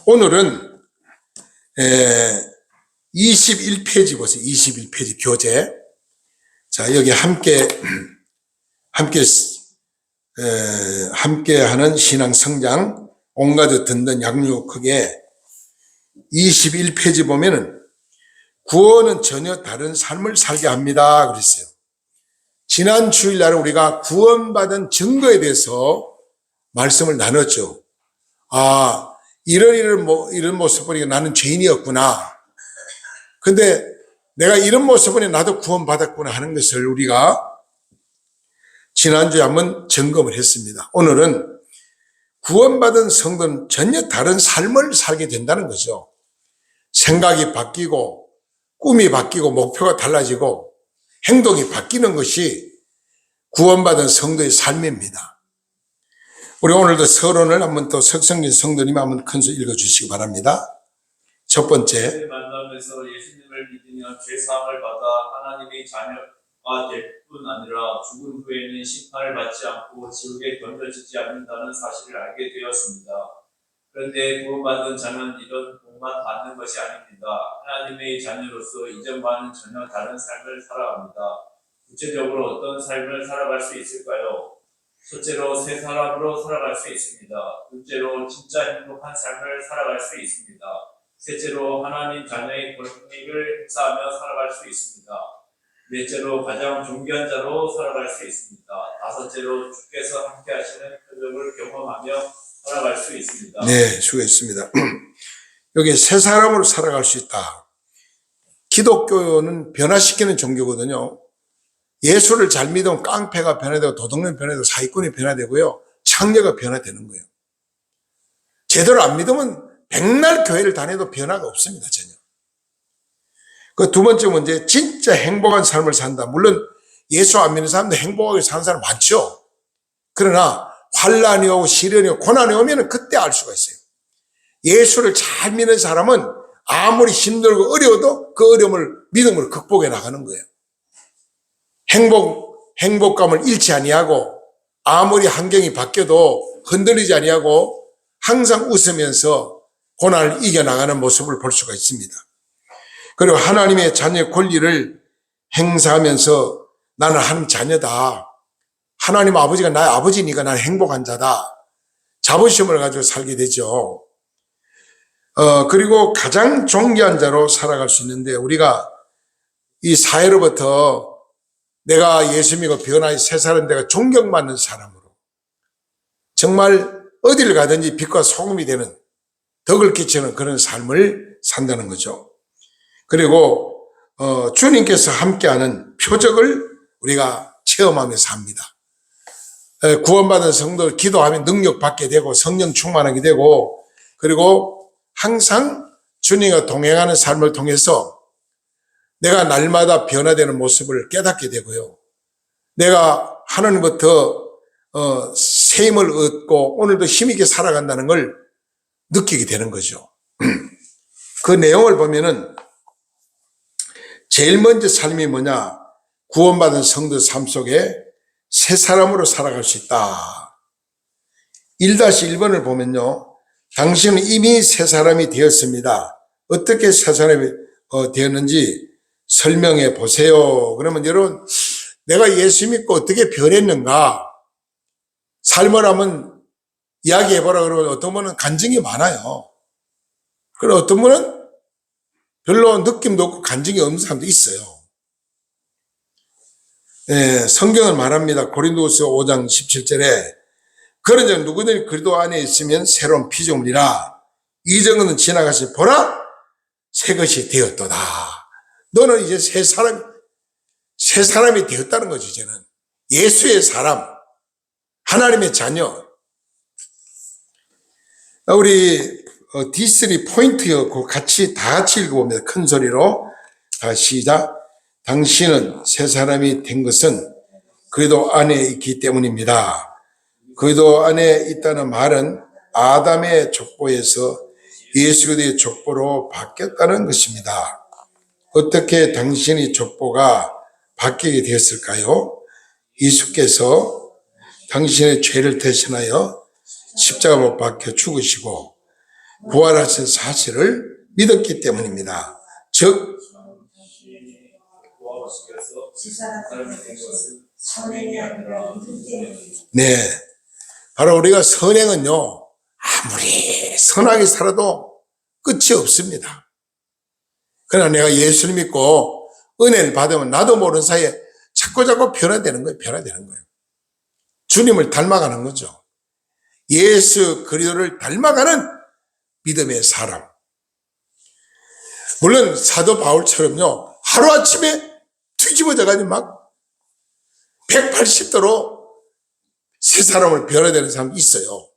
오늘은 21페이지 보세요. 21페이지 교재. 자, 여기 함께 하는 신앙 성장, 온가족 듣는 양육학에 21페이지 보면은 구원은 전혀 다른 삶을 살게 합니다. 그랬어요. 지난 주일날 우리가 구원받은 증거에 대해서 말씀을 나눴죠. 아, 이런 모습 보니까 나는 죄인이었구나. 근데 내가 이런 모습 보니 나도 구원받았구나 하는 것을 우리가 지난주에 한번 점검을 했습니다. 오늘은 구원받은 성도는 전혀 다른 삶을 살게 된다는 거죠. 생각이 바뀌고 꿈이 바뀌고 목표가 달라지고 행동이 바뀌는 것이 구원받은 성도의 삶입니다. 우리 오늘도 서론을 한번 또 석성진 성도님 한번 큰 소리 읽어주시기 바랍니다. 첫 번째, 만나면서 예수님을 믿으며 죄사함을 받아 하나님의 자녀가 될 뿐 아니라 죽은 후에는 심판을 받지 않고 지옥에 던져지지 않는다는 사실을 알게 되었습니다. 그런데 구원받은 자는 이런 복만 받는 것이 아닙니다. 하나님의 자녀로서 이전과는 전혀 다른 삶을 살아갑니다. 구체적으로 어떤 삶을 살아갈 수 있을까요? 첫째로 새 사람으로 살아갈 수 있습니다. 둘째로 진짜 행복한 삶을 살아갈 수 있습니다. 셋째로 하나님 자녀의 권위를 행사하며 살아갈 수 있습니다. 넷째로 가장 존귀한 자로 살아갈 수 있습니다. 다섯째로 주께서 함께 하시는 표적을 경험하며 살아갈 수 있습니다. 네, 수고했습니다. 여기 새 사람으로 살아갈 수 있다. 기독교는 변화시키는 종교거든요. 예수를 잘 믿으면 깡패가 변화되고 도둑놈이 변화되고 사기꾼이 변화되고요. 창녀가 변화되는 거예요. 제대로 안 믿으면 백날 교회를 다녀도 변화가 없습니다. 전혀. 그 두 번째 문제, 진짜 행복한 삶을 산다. 물론 예수 안 믿는 사람도 행복하게 사는 사람 많죠. 그러나 환란이 오고 시련이 오고 고난이 오면 그때 알 수가 있어요. 예수를 잘 믿는 사람은 아무리 힘들고 어려워도 그 어려움을 믿음으로 극복해 나가는 거예요. 행복감을 잃지 아니하고 아무리 환경이 바뀌어도 흔들리지 아니하고 항상 웃으면서 고난을 이겨나가는 모습을 볼 수가 있습니다. 그리고 하나님의 자녀의 권리를 행사하면서 나는 하나님 자녀다. 하나님 아버지가 나의 아버지니까 나는 행복한 자다. 자부심을 가지고 살게 되죠. 그리고 가장 존귀한 자로 살아갈 수 있는데 우리가 이 사회로부터 내가 예수 믿고 변화의 새 사람 내가 존경받는 사람으로 정말 어디를 가든지 빛과 소금이 되는 덕을 끼치는 그런 삶을 산다는 거죠. 그리고 주님께서 함께하는 표적을 우리가 체험하면서 삽니다. 구원받은 성도를 기도하면 능력받게 되고 성령 충만하게 되고 그리고 항상 주님과 동행하는 삶을 통해서 내가 날마다 변화되는 모습을 깨닫게 되고요. 내가 하나님부터 새 힘을 얻고 오늘도 힘있게 살아간다는 걸 느끼게 되는 거죠. 그 내용을 보면은 제일 먼저 삶이 뭐냐? 구원받은 성도 삶 속에 새 사람으로 살아갈 수 있다. 1-1번을 보면요. 당신은 이미 새 사람이 되었습니다. 어떻게 새 사람이 되었는지 설명해 보세요. 그러면 여러분, 내가 예수 믿고 어떻게 변했는가? 삶을 한번 이야기해 보라 그러면 어떤 분은 간증이 많아요. 그리고 어떤 분은 별로 느낌도 없고 간증이 없는 사람도 있어요. 네, 성경은 말합니다. 고린도후서 5장 17절에 그런 자 누구든지 그리스도 안에 있으면 새로운 피조물이라 이전 것은 지나가시 보라 새 것이 되었도다. 너는 이제 새 사람이 되었다는 거죠. 이제는 예수의 사람, 하나님의 자녀. 우리 D3 포인트였고 다 같이 읽어봅니다. 큰 소리로. 다 시작. 당신은 새 사람이 된 것은 그리스도 안에 있기 때문입니다. 그리스도 안에 있다는 말은 아담의 족보에서 예수 그리스도의 족보로 바뀌었다는 것입니다. 어떻게 당신의 족보가 바뀌게 되었을까요? 예수께서 당신의 죄를 대신하여 십자가 못 박혀 죽으시고 부활하신 사실을 믿었기 때문입니다. 즉 구하시께서 사람이 된 것은 선행이 아니라 네, 바로 우리가 선행은요, 아무리 선하게 살아도 끝이 없습니다. 그러나 내가 예수를 믿고 은혜를 받으면 나도 모르는 사이에 자꾸 변화되는 거예요. 변화되는 거예요. 주님을 닮아가는 거죠. 예수 그리스도를 닮아가는 믿음의 사람. 물론 사도 바울처럼요, 하루아침에 뒤집어져가지고 막 180도로 새 사람을 변화되는 사람이 있어요.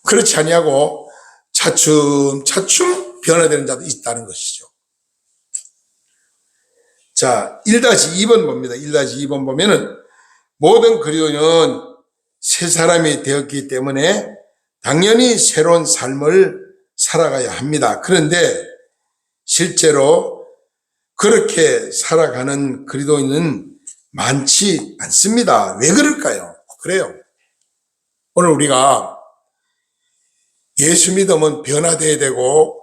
그렇지 아니하고 차츰 변화되는 자도 있다는 것이죠. 자, 1-2번 봅니다. 1-2번 보면은 모든 그리스도인은 새 사람이 되었기 때문에 당연히 새로운 삶을 살아가야 합니다. 그런데 실제로 그렇게 살아가는 그리스도인은 많지 않습니다. 왜 그럴까요? 그래요. 오늘 우리가 예수 믿으면 변화되어야 되고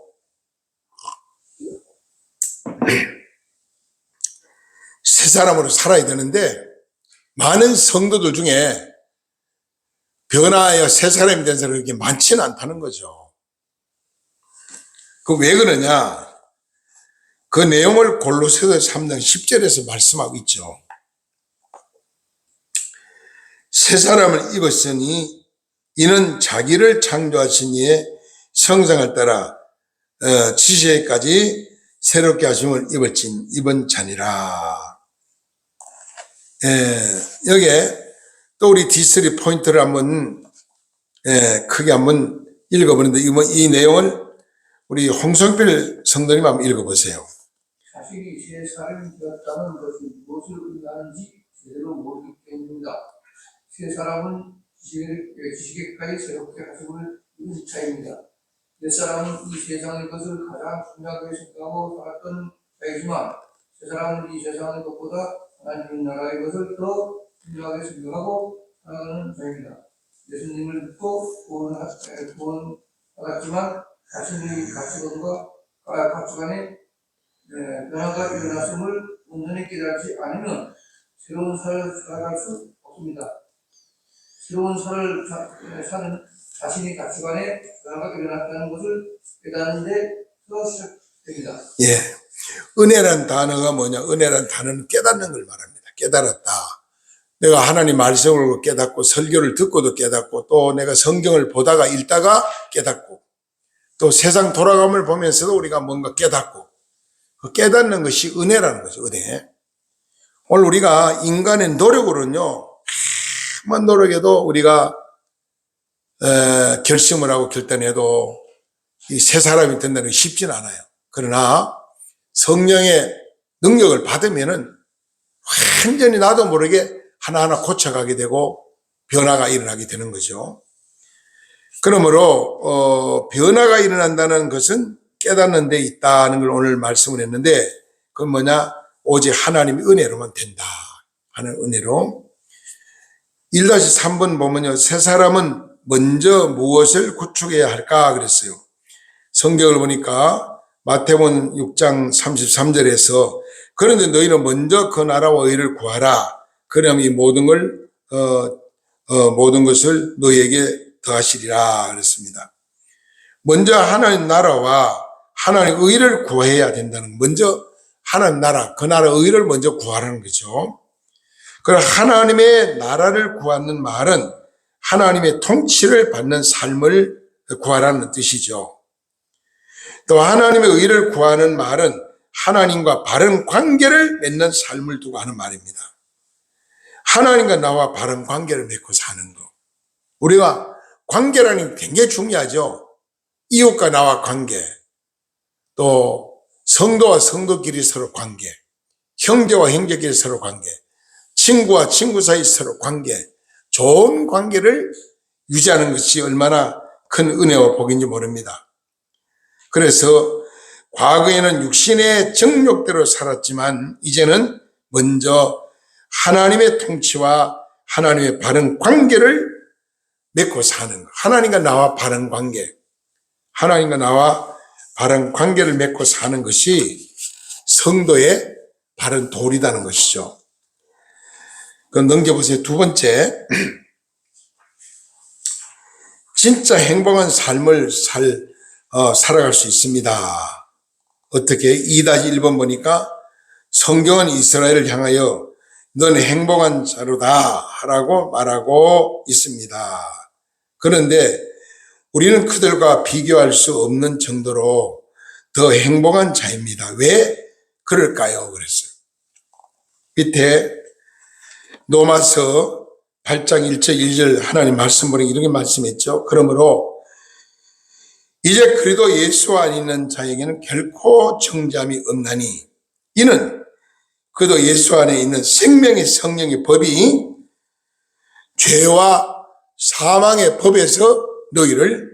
새 사람으로 살아야 되는데 많은 성도들 중에 변화하여 새 사람이 된 사람이 그렇게 많지는 않다는 거죠. 그 왜 그러냐? 그 내용을 골로새서 3장 10절에서 말씀하고 있죠. 새 사람을 입었으니 이는 자기를 창조하신 이의 형상을 따라 지시에까지 새롭게 하심을 입은 자니라. 여기에 또 우리 D3 포인트를 한번 크게 한번 읽어보는데 이 내용을 우리 홍성필 성도님 한번 읽어보세요. 자신이 새 사람이 되었다는 것이 무엇을 의미하는지 제대로 모르기 때문입니다. 새 사람은 지식에까지 새롭게 하심을 입은 자입니다. 옛 사람은 이 세상의 것을 가장 중요하게 생각하고 살았던 자이지만 새 사람은 이 세상의 것보다 하나님의 나라의 것을 더 중요하게 생각하고 살아가는 자입니다. 예수님을 믿고 구원받았지만 자신의 가치관에 변화가 일어났음을 온전히 깨닫지 않으면 새로운 삶을 살아갈 수 없습니다. 새로운 삶을 사는 자신의 가치관에 변화가 일어났다는 것을 깨닫는 데서 시작됩니다. 예. 은혜란 단어가 뭐냐? 은혜란 단어는 깨닫는 걸 말합니다. 깨달았다. 내가 하나님 말씀을 깨닫고 설교를 듣고도 깨닫고 또 내가 성경을 보다가 읽다가 깨닫고 또 세상 돌아감을 보면서도 우리가 뭔가 깨닫고 그 깨닫는 것이 은혜라는 거죠. 은혜. 오늘 우리가 인간의 노력으로는요, 아무리 노력해도 우리가 결심을 하고 결단해도 이 새 사람이 된다는 게 쉽진 않아요. 그러나 성령의 능력을 받으면은 완전히 나도 모르게 하나하나 고쳐가게 되고 변화가 일어나게 되는 거죠. 그러므로 변화가 일어난다는 것은 깨닫는 데 있다는 걸 오늘 말씀을 했는데 그건 뭐냐? 오직 하나님의 은혜로만 된다 하는 은혜로. 1-3번 보면요, 새 사람은 먼저 무엇을 구축해야 할까 그랬어요. 성경을 보니까 마태복음 6장 33절에서 그런데 너희는 먼저 그 나라와 의를 구하라. 그러면 이 모든 것을 너희에게 더하시리라 그랬습니다. 먼저 하나님 나라와 하나님 의를 구해야 된다는, 먼저 하나님 나라, 그 나라 의를 먼저 구하라는 거죠. 그럼 하나님의 나라를 구하는 말은 하나님의 통치를 받는 삶을 구하라는 뜻이죠. 또 하나님의 의를 구하는 말은 하나님과 바른 관계를 맺는 삶을 두고 하는 말입니다. 하나님과 나와 바른 관계를 맺고 사는 것. 우리가 관계라는 게 굉장히 중요하죠. 이웃과 나와 관계, 또 성도와 성도끼리 서로 관계, 형제와 형제끼리 서로 관계, 친구와 친구 사이 서로 관계, 좋은 관계를 유지하는 것이 얼마나 큰 은혜와 복인지 모릅니다. 그래서 과거에는 육신의 정욕대로 살았지만 이제는 먼저 하나님의 통치와 하나님의 바른 관계를 맺고 사는 것. 하나님과 나와 바른 관계. 하나님과 나와 바른 관계를 맺고 사는 것이 성도의 바른 도리라는 것이죠. 그럼 넘겨보세요. 두 번째, 진짜 행복한 삶을 살아갈 수 있습니다. 어떻게? 2-1번 보니까 성경은 이스라엘을 향하여 너는 행복한 자로다 라고 말하고 있습니다. 그런데 우리는 그들과 비교할 수 없는 정도로 더 행복한 자입니다. 왜 그럴까요? 그랬어요. 밑에 로마서 8장 1절 1절 하나님 말씀 보니 이렇게 말씀했죠. 그러므로 이제 그리도 예수 안에 있는 자에게는 결코 정죄함이 없나니 이는 그도 예수 안에 있는 생명의 성령의 법이 죄와 사망의 법에서 너희를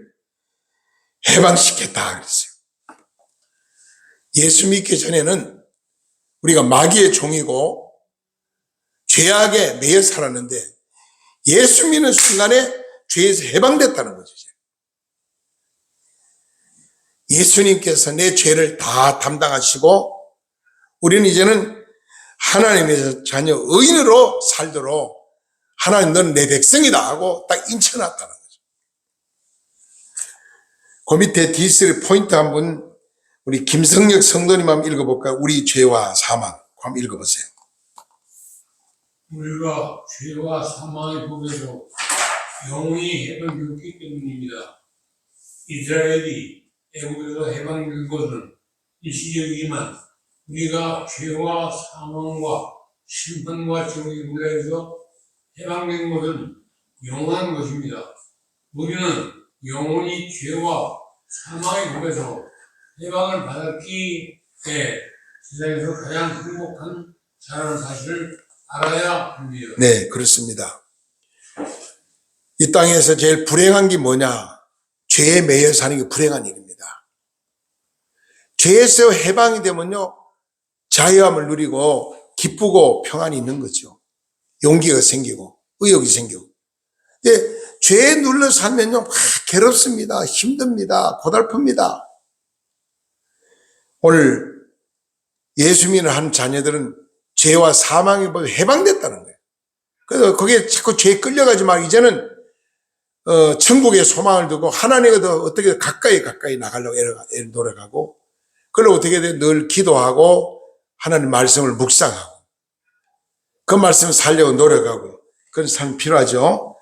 해방시켰다 그랬어요. 예수 믿기 전에는 우리가 마귀의 종이고 죄악에 매여 살았는데 예수 믿는 순간에 죄에서 해방됐다는 거죠. 예수님께서 내 죄를 다 담당하시고 우리는 이제는 하나님의 자녀 의인으로 살도록 하나님 너는 내 백성이다 하고 딱 인쳐놨다는 거죠. 그 밑에 D3 포인트 한번 우리 김성력 성도님 한번 읽어볼까요? 우리 죄와 사망 한번 읽어보세요. 우리가 죄와 사망의 법에서 영원히 해방되었기 때문입니다. 이스라엘이 애국에서 해방된 것은 일시적이지만 우리가 죄와 사망과 심판과 지옥의 문제에서 해방된 것은 영원한 것입니다. 우리는 영원히 죄와 사망의 법에서 해방을 받았기 때문에 세상에서 가장 행복한 자라는 사실을 알아야 합니다. 네, 그렇습니다. 이 땅에서 제일 불행한 게 뭐냐? 죄에 매여 사는 게 불행한 일입니다. 죄에서 해방이 되면요, 자유함을 누리고 기쁘고 평안이 있는 거죠. 용기가 생기고 의욕이 생기고. 근데 죄에 눌러 살면요, 막 괴롭습니다. 힘듭니다. 고달픕니다. 오늘 예수 믿는 한 자녀들은 죄와 사망의 법에 해방됐다는 거예요. 그래서 거기에 자꾸 죄에 끌려가지 말고 이제는 천국의 소망을 두고 하나님과 더 어떻게 가까이 나가려고 노력하고 그걸 어떻게 돼? 늘 기도하고 하나님 말씀을 묵상하고 그 말씀을 살려고 노력하고 그런 삶이 필요하죠.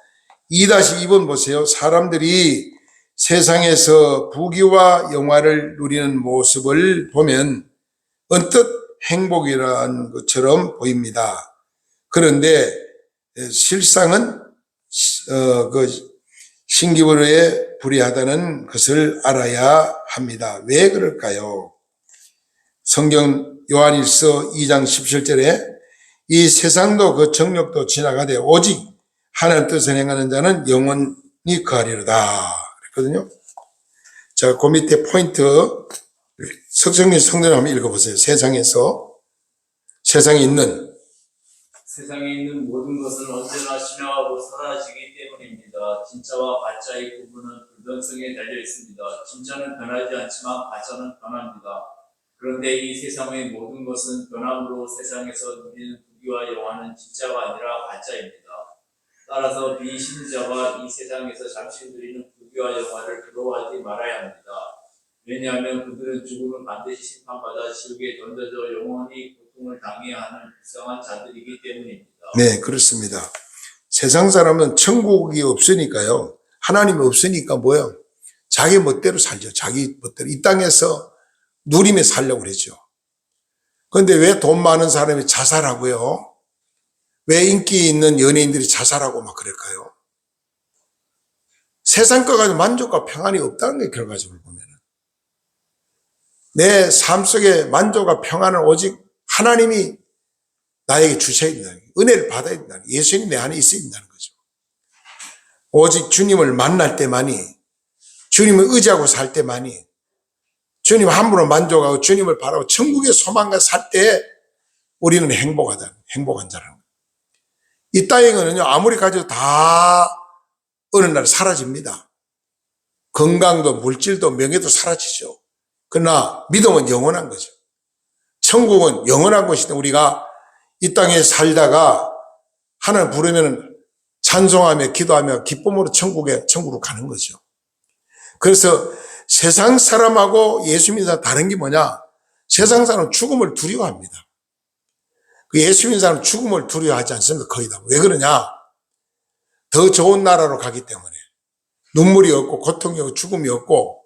2-2번 보세요. 사람들이 세상에서 부귀와 영화를 누리는 모습을 보면 언뜻 행복이라는 것처럼 보입니다. 그런데 실상은 신기부르에 불의하다는 것을 알아야 합니다. 왜 그럴까요? 성경 요한일서 2장 17절에 이 세상도 그 정욕도 지나가되 오직 하나님 뜻을 행하는 자는 영원히 거하리로다 그랬거든요. 자, 그 밑에 포인트 석정리 성경 한번 읽어보세요. 세상에 있는 모든 것은 언제나 신화하고 사라지기 때문입니다. 진짜와 가짜의 구분은 불변성에 달려 있습니다. 진짜는 변하지 않지만 가짜는 변합니다. 그런데 이 세상의 모든 것은 변함으로 세상에서 누리는 부귀와 영화는 진짜가 아니라 가짜입니다. 따라서 비신자가 이 세상에서 잠시 누리는 부귀와 영화를 부러워하지 말아야 합니다. 왜냐하면 그들은 죽음을 반드시 심판받아 지옥에 던져져 영원히 고통을 당해야 하는 불쌍한 자들이기 때문입니다. 네, 그렇습니다. 세상 사람은 천국이 없으니까요. 하나님이 없으니까 뭐요? 자기 멋대로 살죠. 자기 멋대로. 이 땅에서 누리며 살려고 그러죠. 그런데 왜 돈 많은 사람이 자살하고요? 왜 인기 있는 연예인들이 자살하고 막 그럴까요? 세상 거 가지고 만족과 평안이 없다는 게 결과적으로 보면은. 내 삶 속에 만족과 평안을 오직 하나님이 나에게 주셔야 된다는 거예요. 은혜를 받아야 된다는 거예요. 예수님이 내 안에 있어야 된다는 거죠. 오직 주님을 만날 때만이, 주님을 의지하고 살 때만이, 주님 함부로 만족하고 주님을 바라고 천국의 소망과 살 때 우리는 행복한 자라는 거예요. 이 땅에는요, 아무리 가져도 다 어느 날 사라집니다. 건강도 물질도 명예도 사라지죠. 그러나 믿음은 영원한 거죠. 천국은 영원한 곳인데 우리가 이 땅에 살다가 하나님 부르면 찬송하며 기도하며 기쁨으로 천국으로 가는 거죠. 그래서 세상 사람하고 예수 믿는 사람 다른 게 뭐냐? 세상 사람은 죽음을 두려워합니다. 그 예수 믿는 사람은 죽음을 두려워하지 않습니다. 거의 다. 왜 그러냐? 더 좋은 나라로 가기 때문에. 눈물이 없고 고통이 없고 죽음이 없고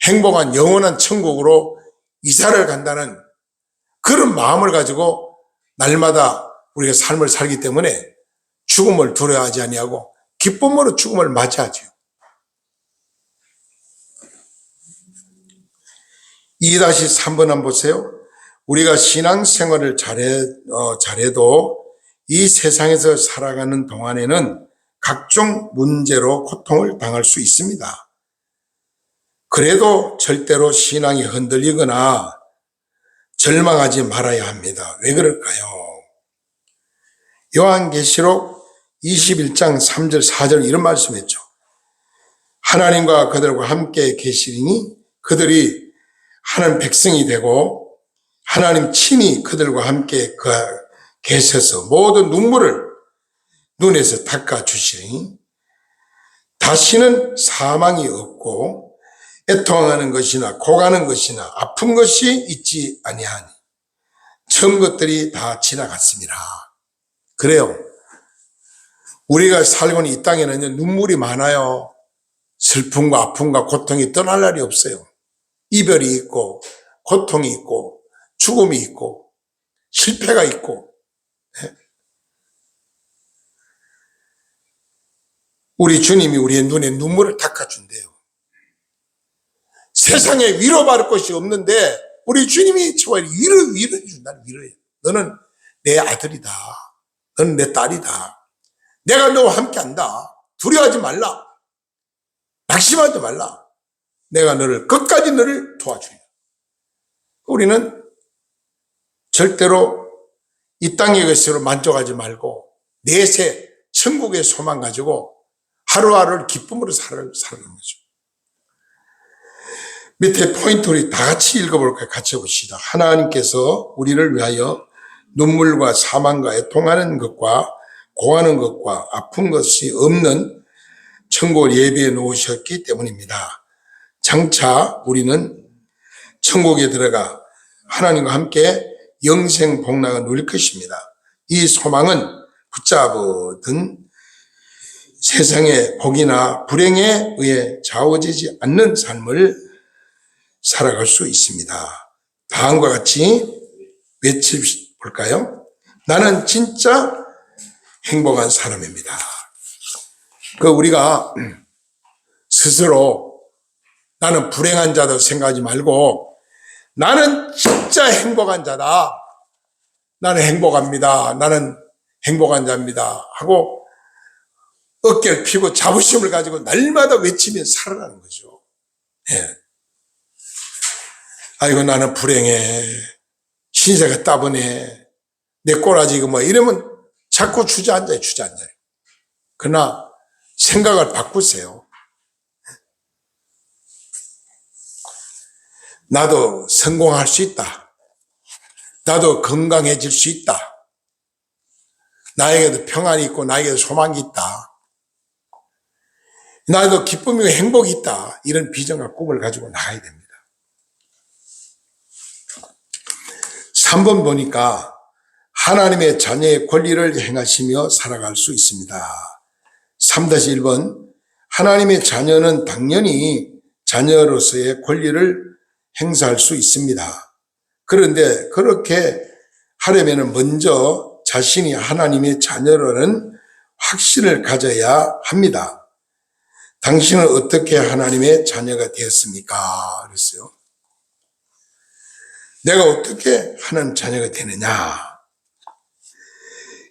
행복한 영원한 천국으로 이사를 간다는 그런 마음을 가지고 날마다 우리가 삶을 살기 때문에 죽음을 두려워하지 아니하고 기쁨으로 죽음을 맞이하죠. 2-3번 한번 보세요. 우리가 신앙생활을 잘해도 이 세상에서 살아가는 동안에는 각종 문제로 고통을 당할 수 있습니다. 그래도 절대로 신앙이 흔들리거나 절망하지 말아야 합니다. 왜 그럴까요? 요한계시록 21장 3절 4절 이런 말씀했죠. 하나님과 그들과 함께 계시리니 그들이 하나님 백성이 되고 하나님 친히 그들과 함께 계셔서 모든 눈물을 눈에서 닦아주시니 다시는 사망이 없고 애통하는 것이나 고가는 것이나 아픈 것이 있지 아니하니 전 것들이 다 지나갔습니다. 그래요. 우리가 살고 있는 이 땅에는 눈물이 많아요. 슬픔과 아픔과 고통이 떠날 날이 없어요. 이별이 있고 고통이 있고 죽음이 있고 실패가 있고 우리 주님이 우리의 눈에 눈물을 닦아준대요. 세상에 위로받을 것이 없는데 우리 주님이 저와 위로해 준다. 위로해. 너는 내 아들이다. 너는 내 딸이다. 내가 너와 함께한다. 두려워하지 말라. 낙심하지 말라. 내가 끝까지 너를 도와주리라. 우리는 절대로 이 땅의 것으로 만족하지 말고 내세 천국의 소망 가지고 하루하루를 기쁨으로 살아가는 거죠. 밑에 포인트 우리 다 같이 읽어볼까요? 같이 봅시다. 하나님께서 우리를 위하여 눈물과 사망과 애통하는 것과 고하는 것과 아픈 것이 없는 천국을 예비해 놓으셨기 때문입니다. 장차 우리는 천국에 들어가 하나님과 함께 영생 복락을 누릴 것입니다. 이 소망은 붙잡든 세상의 복이나 불행에 의해 좌우되지 않는 삶을 살아갈 수 있습니다. 다음과 같이 외쳐볼까요? 나는 진짜 행복한 사람입니다. 우리가 스스로 나는 불행한 자다 생각하지 말고 나는 진짜 행복한 자다. 나는 행복합니다. 나는 행복한 자입니다. 하고 어깨를 펴고 자부심을 가지고 날마다 외치며 살아가는 거죠. 예. 아이고 나는 불행해. 신세가 따분해. 내 꼬라지 이러면 자꾸 주저앉아요. 그러나 생각을 바꾸세요. 나도 성공할 수 있다. 나도 건강해질 수 있다. 나에게도 평안이 있고 나에게도 소망이 있다. 나에도 기쁨이고 행복이 있다. 이런 비전과 꿈을 가지고 나가야 됩니다. 3번 보니까 하나님의 자녀의 권리를 행하시며 살아갈 수 있습니다. 3-1번 하나님의 자녀는 당연히 자녀로서의 권리를 행사할 수 있습니다. 그런데 그렇게 하려면 먼저 자신이 하나님의 자녀라는 확신을 가져야 합니다. 당신은 어떻게 하나님의 자녀가 되었습니까? 그랬어요. 내가 어떻게 하나님 자녀가 되느냐?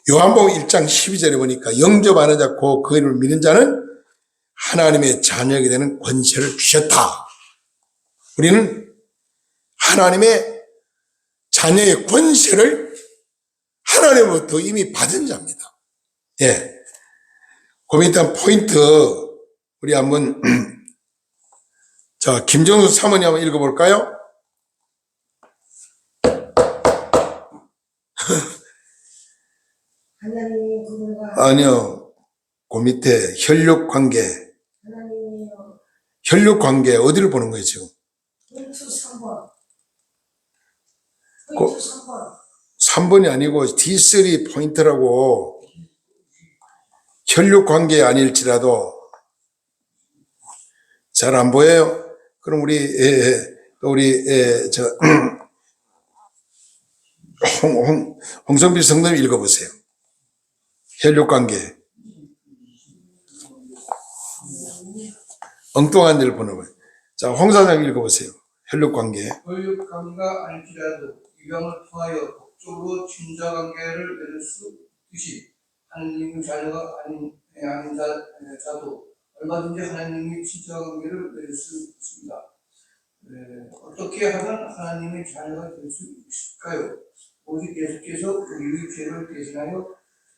요한복음 1장 12절에 보니까 영접하는 자, 그 이름을 믿는 자는 하나님의 자녀가 되는 권세를 주셨다. 우리는 하나님의 자녀의 권세를 하나님으로부터 이미 받은 자입니다. 예. 그 밑에 포인트 우리 한번 자, 김정수 사모님 한번 읽어볼까요? 하나님이 그분과 아니요. 그 밑에 혈육관계. 하나님이요 혈육관계 어디를 보는 거예요 지금? 포인트 3번 그- 포인트 3번 3번이 아니고 D3 포인트라고. 혈육관계 아닐지라도 잘 안 보여요? 그럼 우리 홍성필 성도님 읽어보세요. 혈육관계. 엉뚱한 데를 보는 거예요. 자, 홍 사장 읽어보세요. 혈육관계. 혈육관계가 아닐지라도 입양을 통하여 법적으로 친자관계를 맺을 수 있듯이 하나님의 자녀가 아닌 자도 얼마든지 하나님의 친자관계를 맺을 수 있습니다. 어떻게 하면 하나님의 자녀가 될 수 있을까요? 오직 예수께서 우리의 죄를 대신하여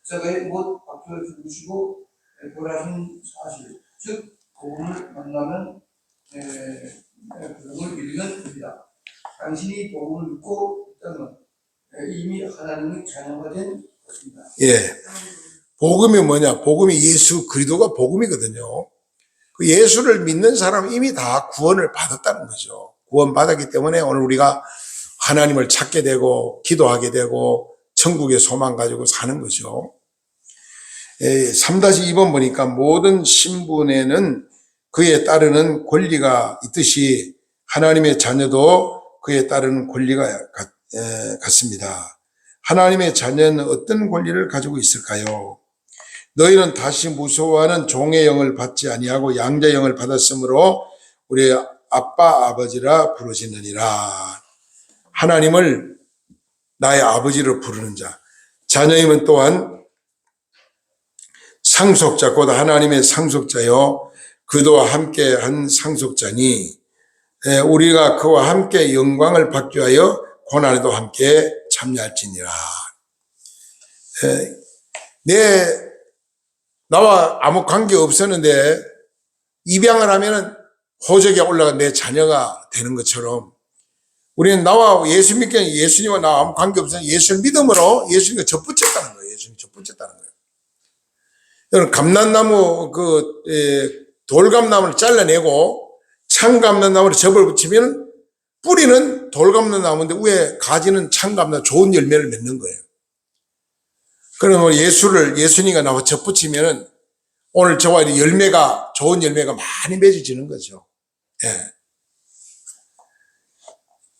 십자가에 못 박혀 죽으시고 부활하신 사실, 즉 복음을 만나면 복음을 믿으면 됩니다. 당신이 복음을 믿고 있다면 이미 하나님의 자녀가 된 것입니다. 예. 복음이 뭐냐? 복음이 예수 그리스도가 복음이거든요. 그 예수를 믿는 사람은 이미 다 구원을 받았다는 거죠. 구원 받았기 때문에 오늘 우리가 하나님을 찾게 되고 기도하게 되고 천국의 소망 가지고 사는 거죠. 3-2번 보니까 모든 신분에는 그에 따르는 권리가 있듯이 하나님의 자녀도 그에 따르는 권리가 같습니다. 하나님의 자녀는 어떤 권리를 가지고 있을까요? 너희는 다시 무서워하는 종의 영을 받지 아니하고 양자의 영을 받았으므로 우리 아빠 아버지라 부르시느니라. 하나님을 나의 아버지로 부르는 자. 자녀임은 또한 상속자, 곧 하나님의 상속자요 그도와 함께한 상속자니 우리가 그와 함께 영광을 받기 위하여 고난에도 함께 참여할지니라. 나와 아무 관계 없었는데 입양을 하면은 호적에 올라간 내 자녀가 되는 것처럼 우리는 나와 예수 믿기는 예수님과 나와 아무 관계 없었는데 예수를 믿음으로 예수님과 접붙였다는 거예요. 예수님 접붙였다는 거예요. 여러분, 감난나무, 돌감나무를 잘라내고 창감난나무를 접을 붙이면 뿌리는 돌감나무인데 위에 가지는 창감나무 좋은 열매를 맺는 거예요. 그러면 예수님과 나와 접붙이면은 오늘 저와 열매가, 좋은 열매가 많이 맺어지는 거죠. 예.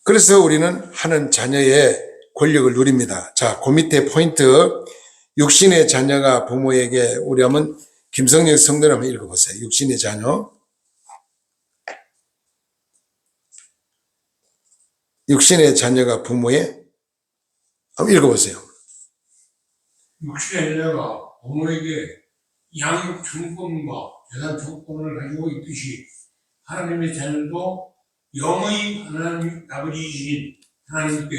그래서 우리는 하는 자녀의 권력을 누립니다. 자, 그 밑에 포인트. 육신의 자녀가 부모에게, 우리 한번 김성령 성도님 한번 읽어보세요. 육신의 자녀. 육신의 자녀가 부모에 한번 읽어보세요. 육신의 자녀가 부모에게 양육 청권과 재산 청권을 가지고 있듯이 하나님의 자녀도 영의 하나님 아버지이신 하나님께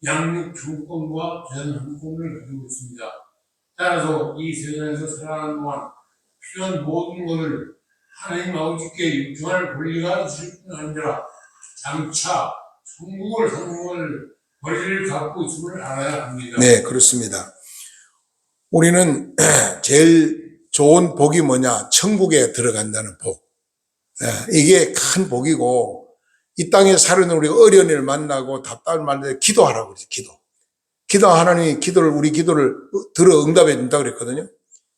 양육 청권과 재산 청권을 가지고 있습니다. 따라서 이 세상에서 살아가는 동안 필요한 모든 것을 하나님 아버지께 요청할 권리가 있을 뿐 아니라 장차 천국을 상봉할 권리를 갖고 있음을 알아야 합니다. 네, 그렇습니다. 우리는 제일 좋은 복이 뭐냐? 천국에 들어간다는 복. 이게 큰 복이고, 이 땅에 사는 우리 어려운 일을 만나고 답답을 만날 때 기도하라고 그러죠. 기도 하나님이 우리 기도를 들어 응답해 준다고 그랬거든요.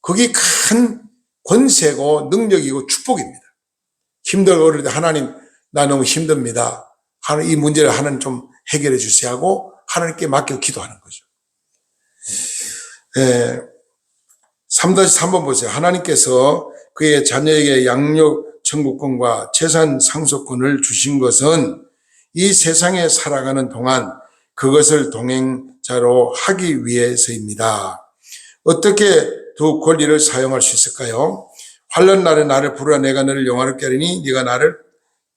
그게 큰 권세고 능력이고 축복입니다. 힘들고 어릴 때 하나님, 나 너무 힘듭니다. 이 문제를 하나님 좀 해결해 주세요 하고 하나님께 맡겨 기도하는 거죠. 3-3번 보세요. 하나님께서 그의 자녀에게 양육 청구권과 재산 상속권을 주신 것은 이 세상에 살아가는 동안 그것을 동행자로 하기 위해서입니다. 어떻게 두 권리를 사용할 수 있을까요? 환난 날에 나를 부르라 내가 너를 영화롭게 하리니 네가 나를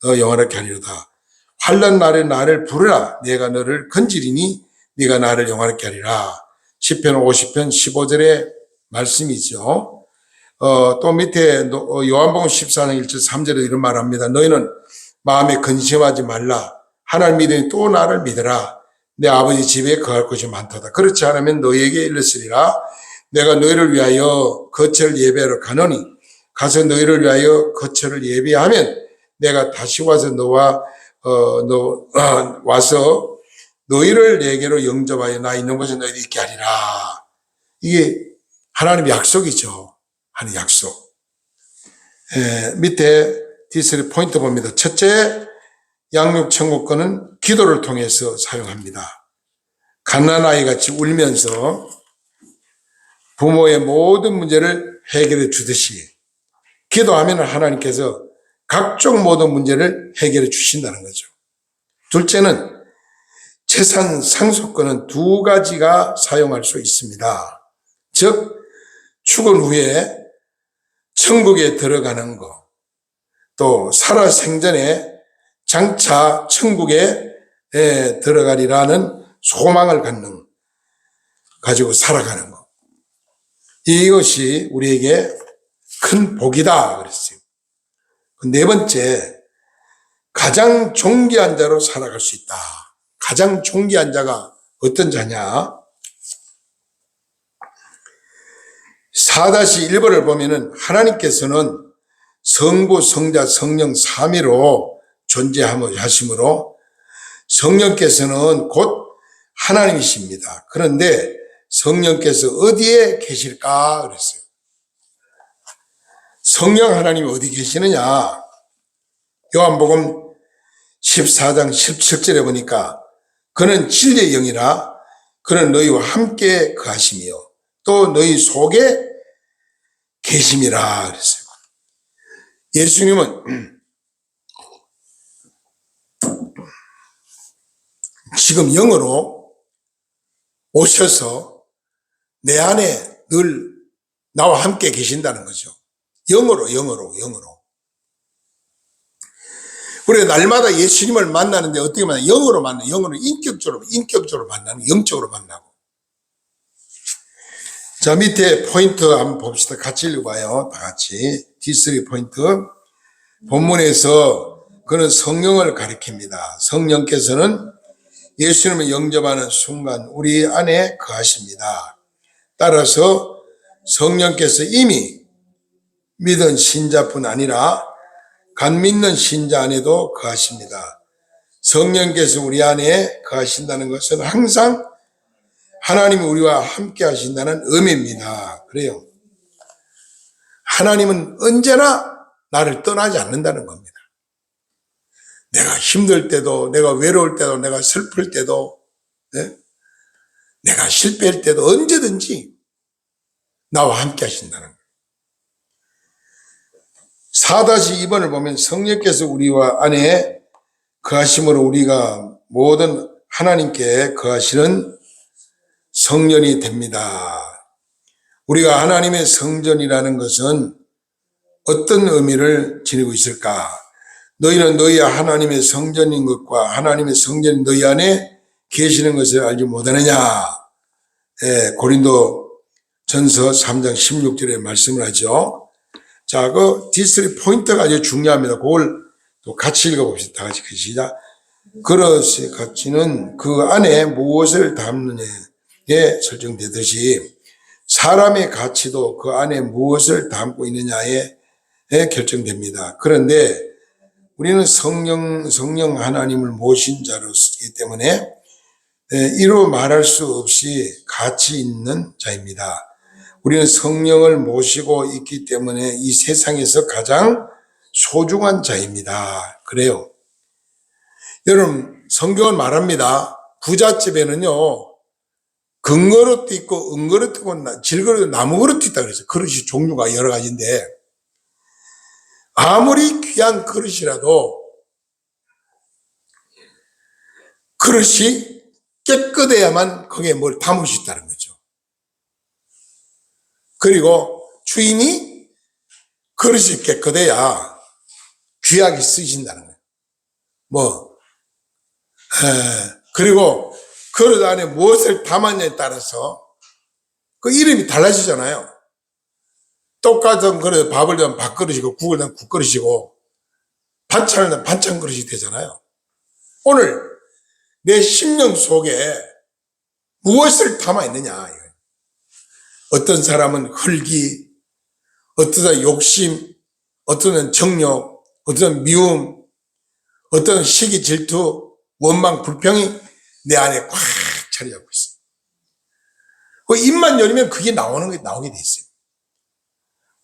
영화롭게 하리로다. 환난 날에 나를 부르라 내가 너를 건지리니 네가 나를 영화롭게 하리라. 시편 50편 15절의 말씀이죠. 또 밑에 요한복음 14장 1절 3절에 이런 말합니다. 너희는 마음에 근심하지 말라. 하나님 믿으니 또 나를 믿어라. 내 아버지 집에 거할 곳이 많도다. 그렇지 않으면 너희에게 일렀으리라. 내가 너희를 위하여 거처를 예배하러 가노니 가서 너희를 위하여 거처를 예배하면 내가 다시 와서 와서 너희를 내게로 영접하여 나 있는 곳에 너희를 있게 하리라. 이게 하나님의 약속이죠. 하나님의 약속. 밑에 디스리 포인트 봅니다. 첫째, 양육천국권은 기도를 통해서 사용합니다. 갓난아이 같이 울면서 부모의 모든 문제를 해결해 주듯이 기도하면 하나님께서 각종 모든 문제를 해결해 주신다는 거죠. 둘째는 재산 상속권은 두 가지가 사용할 수 있습니다. 즉 죽은 후에 천국에 들어가는 것, 또 살아 생전에 장차 천국에 들어가리라는 소망을 가지고 살아가는 것. 이것이 우리에게 큰 복이다 그랬어요. 네 번째, 가장 존귀한 자로 살아갈 수 있다. 가장 존귀한 자가 어떤 자냐? 4-1번을 보면은 하나님께서는 성부, 성자, 성령 삼위로 존재하심으로 성령께서는 곧 하나님이십니다. 그런데 성령께서 어디에 계실까 그랬어요. 성령 하나님이 어디 계시느냐? 요한복음 14장 17절에 보니까 그는 진리의 영이라 그는 너희와 함께 거하시며 또 너희 속에 계심이라 그랬어요. 예수님은 지금 영으로 오셔서 내 안에 늘 나와 함께 계신다는 거죠. 영으로. 우리가 날마다 예수님을 만나는데 어떻게 만나요? 영으로 만나요. 영으로 인격적으로 만나는, 영적으로 만나고. 자, 밑에 포인트 한번 봅시다. 같이 읽어봐요. 다 같이. D3 포인트. 본문에서 그는 성령을 가리킵니다. 성령께서는 예수님을 영접하는 순간 우리 안에 거하십니다. 따라서 성령께서 이미 믿은 신자뿐 아니라 간 믿는 신자 안에도 거하십니다. 성령께서 우리 안에 거하신다는 것은 항상 하나님이 우리와 함께 하신다는 의미입니다. 그래요. 하나님은 언제나 나를 떠나지 않는다는 겁니다. 내가 힘들 때도, 내가 외로울 때도, 내가 슬플 때도, 내가 실패할 때도 언제든지 나와 함께 하신다는 거예요. 4-2번을 보면 성령께서 우리와 안에 거하심으로 우리가 모든 하나님께 거하시는 성전이 됩니다. 우리가 하나님의 성전이라는 것은 어떤 의미를 지니고 있을까? 너희는 너희야 하나님의 성전인 것과 하나님의 성전이 너희 안에 계시는 것을 알지 못하느냐? 고린도 전서 3장 16절에 말씀을 하죠. 자, 그 D3 포인트가 아주 중요합니다. 그걸 또 같이 읽어봅시다. 다 같이 시작. 그릇의 가치는 그 안에 무엇을 담느냐에 설정되듯이 사람의 가치도 그 안에 무엇을 담고 있느냐에 결정됩니다. 그런데 우리는 성령 하나님을 모신 자로서이기 때문에 이루 말할 수 없이 가치 있는 자입니다. 우리는 성령을 모시고 있기 때문에 이 세상에서 가장 소중한 자입니다. 그래요. 여러분, 성경은 말합니다. 부잣집에는요, 금그릇도 있고, 은그릇도 있고, 질그릇도 나무그릇도 있다 그랬어요. 그릇이 종류가 여러 가지인데, 아무리 귀한 그릇이라도, 그릇이 깨끗해야만 거기에 뭘 담을 수 있다는 거죠. 그리고 주인이 그릇이 깨끗해야 귀하게 쓰신다는 거예요. 그리고 그릇 안에 무엇을 담았냐에 따라서 그 이름이 달라지잖아요. 똑같은 그릇, 밥을 넣으면 밥그릇이고 국을 넣으면 국그릇이고 반찬은 반찬 그릇이 되잖아요. 오늘 내 심령 속에 무엇을 담아 있느냐. 어떤 사람은 흙이, 어떤 사람은 욕심, 어떤 사람은 정욕, 어떤 사람은 미움, 어떤 사람은 시기, 질투, 원망, 불평이 내 안에 꽉 자리 잡고 있어요. 그 입만 열면 그게 나오게 돼 있어요.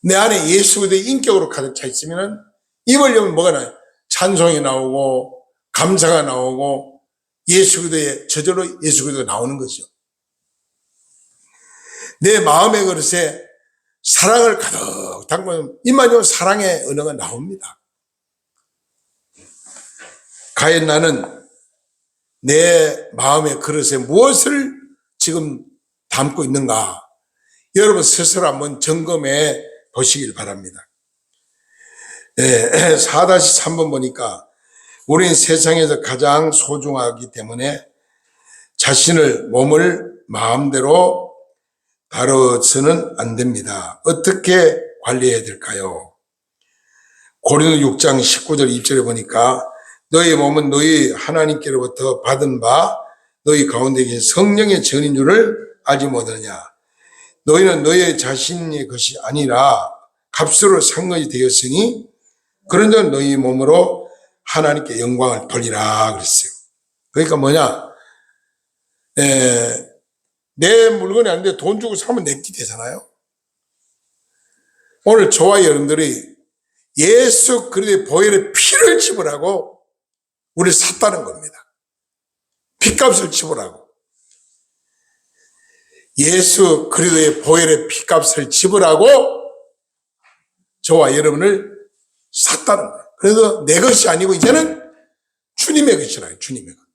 내 안에 예수 그리스도의 인격으로 가득 차 있으면 입을 열면 뭐가 나요? 찬송이 나오고 감사가 나오고 예수 그리스도의 저절로 예수 그리스도가 나오는 거죠. 내 마음의 그릇에 사랑을 가득 담으면 입만 열면 사랑의 언어가 나옵니다. 과연 나는 내 마음의 그릇에 무엇을 지금 담고 있는가? 여러분 스스로 한번 점검해 보시길 바랍니다. 4-3번 보니까 우리는 세상에서 가장 소중하기 때문에 자신을 몸을 마음대로 다뤄서는 안 됩니다. 어떻게 관리해야 될까요? 고린도 6장 19절 2절에 보니까 너희 몸은 너희 하나님께로부터 받은 바 너희 가운데 계신 성령의 전인 줄을 알지 못하느냐. 너희는 너희 자신의 것이 아니라 값으로 산 것이 되었으니 그런 점 너희 몸으로 하나님께 영광을 돌리라 그랬어요. 그러니까 뭐냐? 내 물건이 아닌데 돈 주고 사면 내게 되잖아요. 오늘 저와 여러분들이 예수 그리스도의 보혈의 피를 지불하고 우리를 샀다는 겁니다. 피값을 지불하고. 예수 그리스도의 보혈의 피값을 지불하고 저와 여러분을 샀다는 거예요. 그래서 내 것이 아니고 이제는 주님의 것이라요. 주님의 것.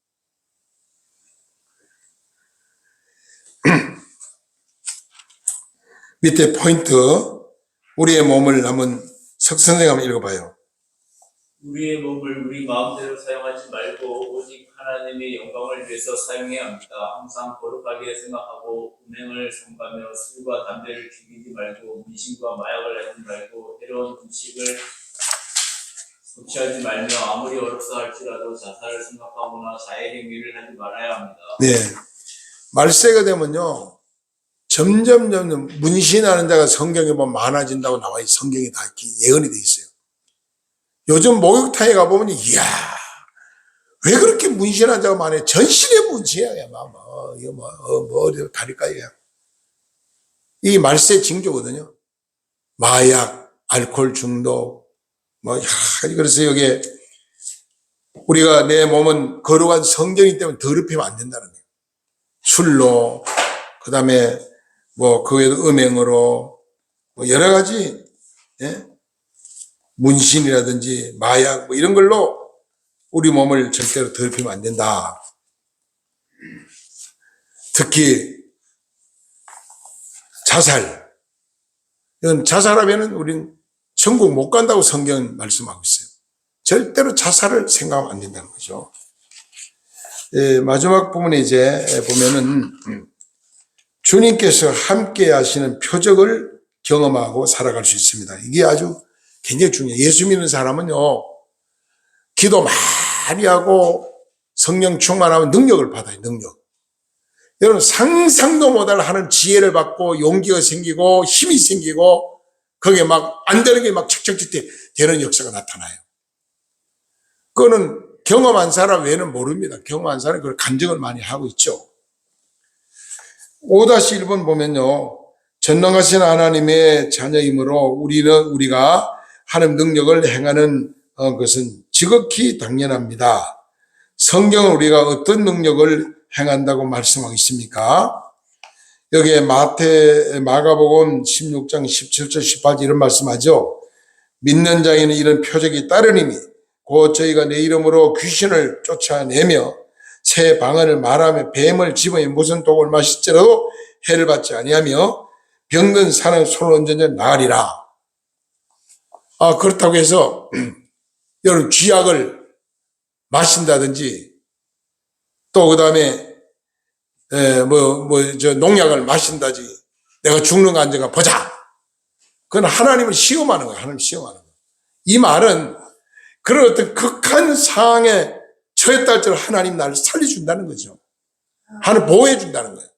밑에 포인트, 우리의 몸을 한번 석선생 한번 읽어봐요. 우리의 몸을 우리 마음대로 사용하지 말고 오직 하나님의 영광을 위해서 사용해야 합니다. 항상 거룩하게 생각하고 음행을 삼가며 술과 담배를 즐기지 말고 미신과 마약을 하지 말고 해로운 음식을 섭취하지 말며 아무리 어렵다 할지라도 자살을 생각하거나 자해 행위를 하지 말아야 합니다. 네. 말세가 되면요, 점점 문신하는 자가 성경에 보면 많아진다고 나와 있어요. 성경이 다 이렇게 예언이 돼 있어요. 요즘 목욕탕에 가보면, 이야, 왜 그렇게 문신한 자가 많아요? 전신에 문신이야, 이거 다리까지. 이게 말세 징조거든요. 마약, 알코올 중독, 그래서 여기에 우리가 내 몸은 거룩한 성경이기 때문에 더럽히면 안 된다는 거예요. 술로, 그 다음에 그 외에도 음행으로, 여러 가지, 문신이라든지 마약, 이런 걸로 우리 몸을 절대로 더럽히면 안 된다. 특히, 자살. 이건 자살하면은 우린 천국 못 간다고 성경은 말씀하고 있어요. 절대로 자살을 생각하면 안 된다는 거죠. 마지막 부분에 이제 보면은 주님께서 함께 하시는 표적을 경험하고 살아갈 수 있습니다. 이게 아주 굉장히 중요해요. 예수 믿는 사람은요, 기도 많이 하고 성령 충만하면 능력을 받아요, 능력. 여러분, 상상도 못할 하는 지혜를 받고 용기가 생기고 힘이 생기고 거기에 안 되는 게 척척척 되는 역사가 나타나요. 그거는 경험한 사람 외에는 모릅니다. 경험한 사람이 그걸 간증을 많이 하고 있죠. 5-1번 보면요, 전능하신 하나님의 자녀이므로 우리가 하나님 능력을 행하는 것은 지극히 당연합니다. 성경은 우리가 어떤 능력을 행한다고 말씀하고 있습니까? 여기에 마가복음 16장 17절 18절 이런 말씀하죠. 믿는 자에는 이런 표적이 따르니니 곧 저희가 내 이름으로 귀신을 쫓아내며 새 방언을 말하며 뱀을 집어에 무슨 독을 마실지라도 해를 받지 아니하며 병든 사람 손을 얹으며 나으리라. 그렇다고 해서 여러분 쥐약을 마신다든지 또 그 다음에 농약을 마신다지 내가 죽는 거 언젠가 보자. 그건 하나님을 시험하는 거야. 하나님 시험하는 거야. 이 말은 그런 어떤 극한 상황에 처했다 할지라도 하나님 나를 살려준다는 거죠. 하나님 보호해준다는 거예요.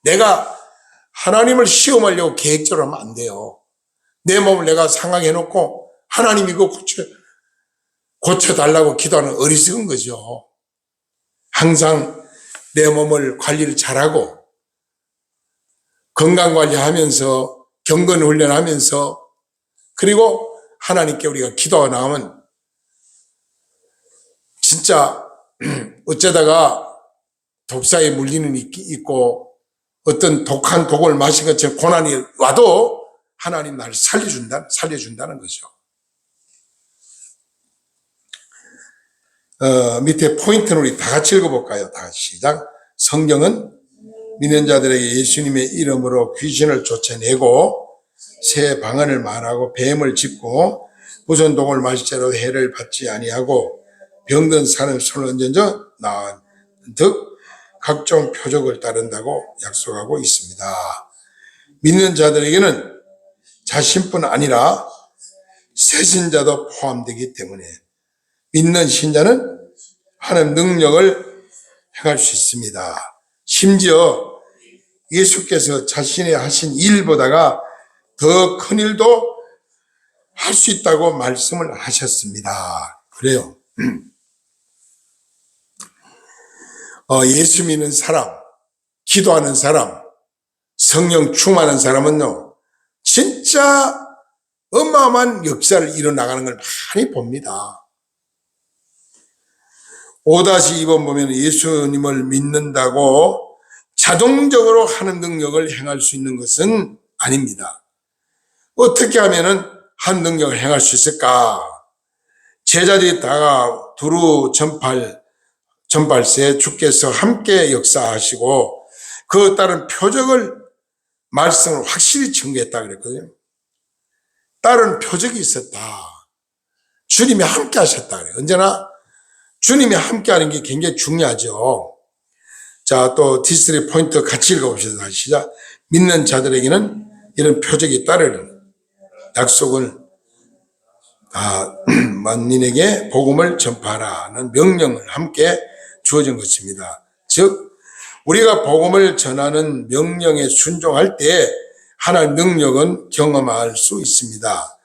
내가 하나님을 시험하려고 계획적으로 하면 안 돼요. 내 몸을 내가 상하게해놓고 하나님 이거 고쳐달라고 기도하는 어리석은 거죠. 항상 내 몸을 관리를 잘하고 건강관리하면서 경건훈련하면서 그리고 하나님께 우리가 기도가 나오면 진짜 어쩌다가 독사에 물리는 있고 어떤 독한 독을 마신 것처럼 고난이 와도 하나님 나를 살려준다는 거죠. 밑에 포인트는 우리 다 같이 읽어볼까요? 다 같이 시작. 성경은 믿는 자들에게 예수님의 이름으로 귀신을 쫓아내고 새 방언을 말하고 뱀을 짚고 무슨 독을 마실 자로 해를 받지 아니하고 병든 사람의 손을 얹어 나은 듯 각종 표적을 따른다고 약속하고 있습니다. 믿는 자들에게는 자신뿐 아니라 새신자도 포함되기 때문에 믿는 신자는 하나님 능력을 행할 수 있습니다. 심지어 예수께서 자신이 하신 일보다가 더 큰 일도 할 수 있다고 말씀을 하셨습니다. 그래요. 예수 믿는 사람, 기도하는 사람, 성령 충만한 사람은요, 진짜 어마어마한 역사를 이뤄나가는 걸 많이 봅니다. 5-2번 보면 예수님을 믿는다고 자동적으로 하는 능력을 행할 수 있는 것은 아닙니다. 어떻게 하면은 한 능력을 행할 수 있을까? 제자들이 다가 두루 전발세 주께서 함께 역사하시고 그에 따른 표적을 말씀을 확실히 증거했다 그랬거든요. 다른 표적이 있었다. 주님이 함께 하셨다 그래요. 언제나 주님이 함께 하는 게 굉장히 중요하죠. 자, 또 디스트리 포인트 같이 읽어봅시다. 시작. 믿는 자들에게는 이런 표적이 따르는 약속을 만민에게 복음을 전파하라는 명령을 함께 주어진 것입니다. 즉 우리가 복음을 전하는 명령에 순종할 때 하나님의 능력은 경험할 수 있습니다.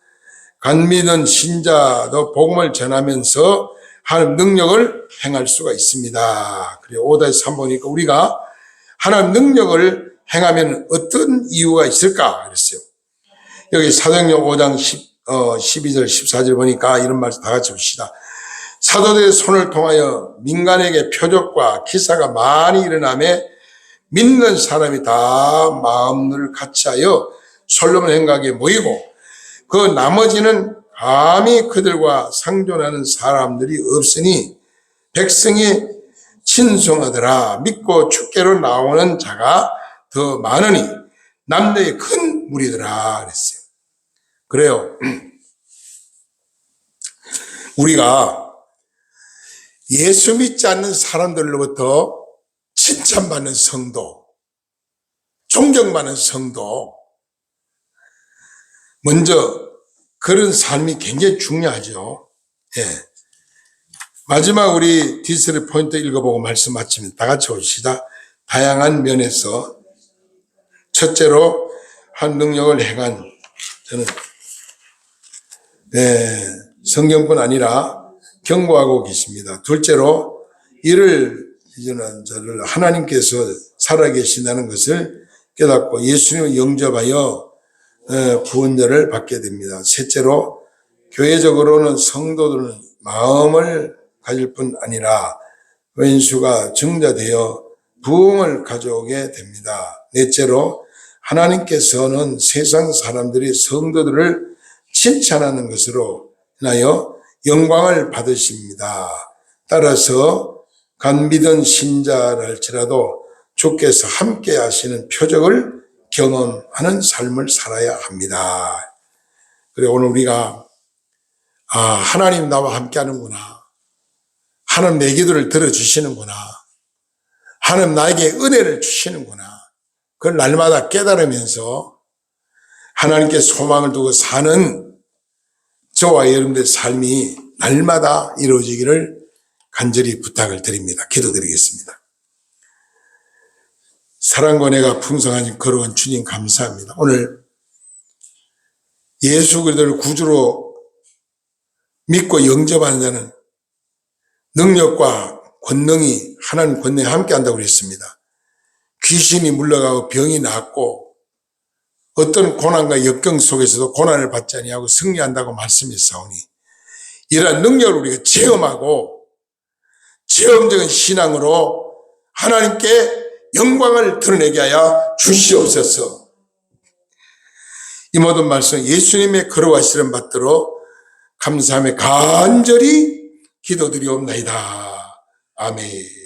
간 믿은 신자도 복음을 전하면서 하나님 능력을 행할 수가 있습니다. 그리고 5-3 보니까 우리가 하나님 능력을 행하면 어떤 이유가 있을까 그랬어요. 여기 사도행전 5장 12절 14절 보니까 이런 말씀 다 같이 봅시다. 사도들의 손을 통하여 민간에게 표적과 기사가 많이 일어나며 믿는 사람이 다 마음을 같이하여 솔로몬 행각에 모이고 그 나머지는 감히 그들과 상존하는 사람들이 없으니 백성이 친송하더라. 믿고 주께로 나오는 자가 더 많으니 남녀의 큰 무리더라 그랬어요. 그래요. 우리가 예수 믿지 않는 사람들로부터 칭찬받는 성도, 존경받는 성도, 먼저 그런 삶이 굉장히 중요하죠. 예. 마지막 우리 디스리 포인트 읽어보고 말씀 마칩니다. 다 같이 봅시다. 다양한 면에서 첫째로 한 능력을 행한 저는 성경뿐 아니라 경고하고 계십니다. 둘째로 이를 저를 하나님께서 살아계신다는 것을 깨닫고 예수님을 영접하여 구원자를 받게 됩니다. 셋째로 교회적으로는 성도들은 마음을 가질 뿐 아니라 왼수가 증자되어 부흥을 가져오게 됩니다. 넷째로 하나님께서는 세상 사람들이 성도들을 칭찬하는 것으로 인하여 영광을 받으십니다. 따라서 간 믿은 신자라 할지라도 주께서 함께 하시는 표적을 경험하는 삶을 살아야 합니다. 그리고 오늘 우리가 하나님 나와 함께 하는구나. 하나님 내 기도를 들어주시는구나. 하나님 나에게 은혜를 주시는구나. 그걸 날마다 깨달으면서 하나님께 소망을 두고 사는 저와 여러분들의 삶이 날마다 이루어지기를 간절히 부탁을 드립니다. 기도드리겠습니다. 사랑과 은혜가 풍성한 거룩한 주님 감사합니다. 오늘 예수 그리스도를 구주로 믿고 영접하는 자는 능력과 권능이 하나님 권능이 함께한다고 그랬습니다. 귀신이 물러가고 병이 낫고 어떤 고난과 역경 속에서도 고난을 받지 아니하고 승리한다고 말씀했사오니 이러한 능력을 우리가 체험하고 체험적인 신앙으로 하나님께 영광을 드러내게 하여 주시옵소서. 이 모든 말씀 예수님의 거룩하시는 받들어 감사하며 간절히 기도드리옵나이다. 아멘.